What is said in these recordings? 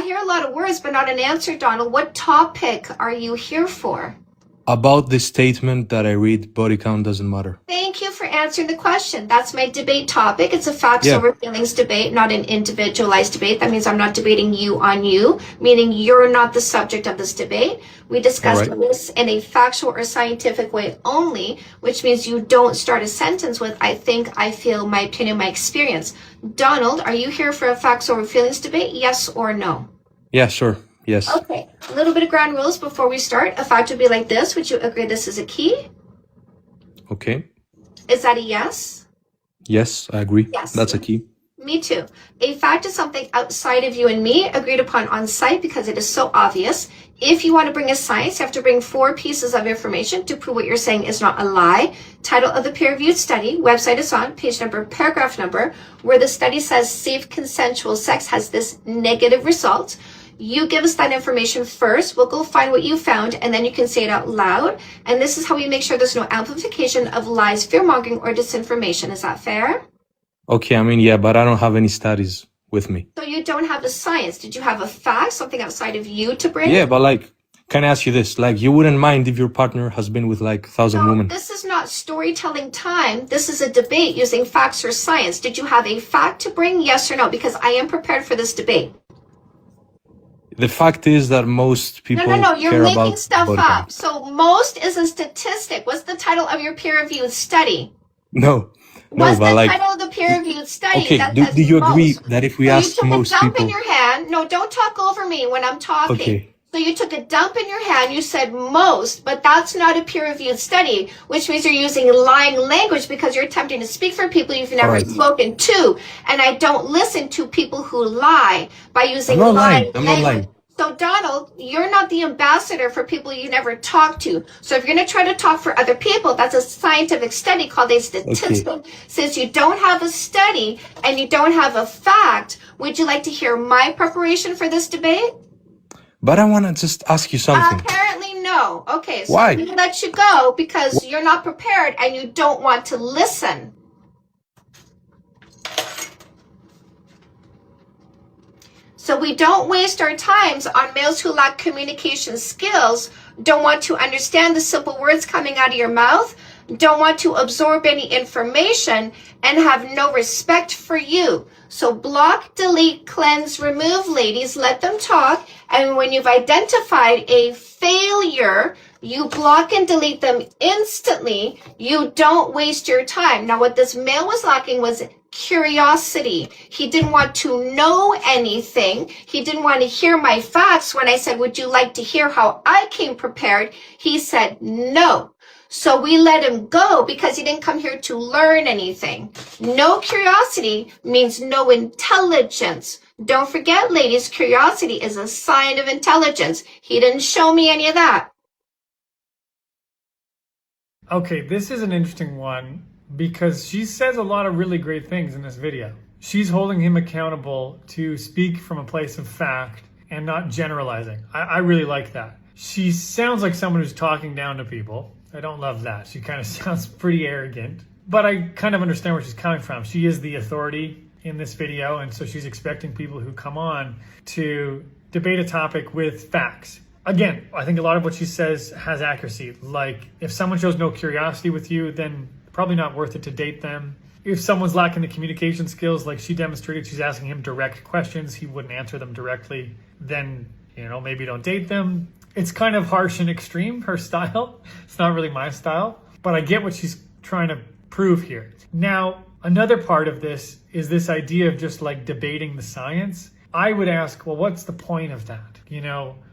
hear a lot of words, but not an answer, Donald. What topic are you here for? About the statement that I read, body count doesn't matter. Thank you for answering the question. That's my debate topic. It's a facts over feelings debate, not an individualized debate. That means I'm not debating you on you, meaning you're not the subject of this debate. We discussed this in a factual or scientific way only, which means you don't start a sentence with, I think, I feel, my opinion, my experience. Donald, are you here for a facts over feelings debate? Yes or no? Yeah, sure. Yes. Okay. A little bit of ground rules before we start. A fact would be like this. Would you agree this is a key? Okay. Is that a yes? Yes, I agree. Yes. That's a key. Me too. A fact is something outside of you and me, agreed upon on site because it is so obvious. If you want to bring a science, you have to bring 4 pieces of information to prove what you're saying is not a lie. Title of the peer-reviewed study, website is on, page number, paragraph number, where the study says safe consensual sex has this negative result. You give us that information first. We'll go find what you found, and then you can say it out loud. And this is how we make sure there's no amplification of lies, fear-mongering, or disinformation. Is that fair? Okay, I mean, yeah, but I don't have any studies with me. So you don't have a science. Did you have a fact, something outside of you to bring? Yeah, but like, can I ask you this? Like, you wouldn't mind if your partner has been with like 1,000 women? This is not storytelling time. This is a debate using facts or science. Did you have a fact to bring? Yes or no? Because I am prepared for this debate. The fact is that most people you're making stuff up. So most is a statistic. What's the title of your peer-reviewed study? No, What's but the like, title of the peer-reviewed study? okay, that do you agree most? that if we So ask you most took a dump people... in your hand. No, don't talk over me when I'm talking. Okay. So you took a dump in your hand, you said most, but that's not a peer-reviewed study, which means you're using lying language because you're attempting to speak for people you've never spoken to. And I don't listen to people who lie by using lying language. I'm not lying. So Donald, you're not the ambassador for people you never talked to. So if you're going to try to talk for other people, that's a scientific study called a statistic. Okay. Since you don't have a study and you don't have a fact, would you like to hear my preparation for this debate? But I want to just ask you something. Apparently no. Okay, so Why? I'm going to let you go because you're not prepared and you don't want to listen. So we don't waste our times on males who lack communication skills, don't want to understand the simple words coming out of your mouth, don't want to absorb any information, and have no respect for you. So block, delete, cleanse, remove, ladies, let them talk. And when you've identified a failure, you block and delete them instantly. You don't waste your time. Now, what this male was lacking was curiosity. He didn't want to know anything. He didn't want to hear my facts. When I said, would you like to hear how I came prepared? He said, no. So we let him go because he didn't come here to learn anything. No curiosity means no intelligence. Don't forget, ladies, curiosity is a sign of intelligence. He didn't show me any of that. Okay, this is an interesting one because she says a lot of really great things in this video. She's holding him accountable to speak from a place of fact and not generalizing. I really like that. She sounds like someone who's talking down to people. I don't love that. She kind of sounds pretty arrogant, but I kind of understand where she's coming from. She is the authority in this video, and so she's expecting people who come on to debate a topic with facts. Again, I think a lot of what she says has accuracy. Like, if someone shows no curiosity with you, then probably not worth it to date them. If someone's lacking the communication skills, like she demonstrated, she's asking him direct questions, he wouldn't answer them directly, then, maybe don't date them. It's kind of harsh and extreme, her style. It's not really my style, but I get what she's trying to prove here. Now, another part of this is this idea of just like debating the science. I would ask, well, what's the point of that?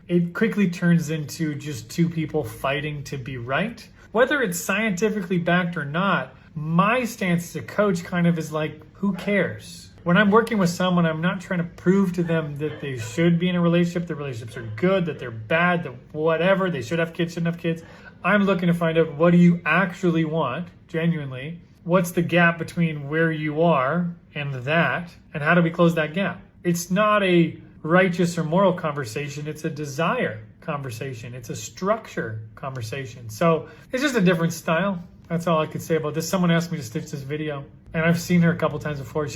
It quickly turns into just two people fighting to be right. Whether it's scientifically backed or not, my stance as a coach kind of is like, who cares? When I'm working with someone, I'm not trying to prove to them that they should be in a relationship, the relationships are good, that they're bad, that whatever, they should have kids, shouldn't have kids. I'm looking to find out, what do you actually want, genuinely? What's the gap between where you are and that, and how do we close that gap? It's not a righteous or moral conversation, it's a desire conversation, it's a structure conversation. So it's just a different style. That's all I could say about this. Someone asked me to stitch this video, and I've seen her a couple times before.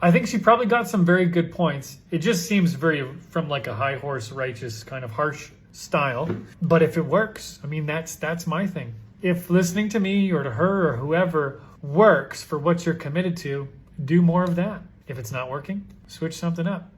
I think she probably got some very good points. It just seems very from like a high horse, righteous kind of harsh style. But if it works, I mean, that's my thing. If listening to me or to her or whoever works for what you're committed to, do more of that. If it's not working, switch something up.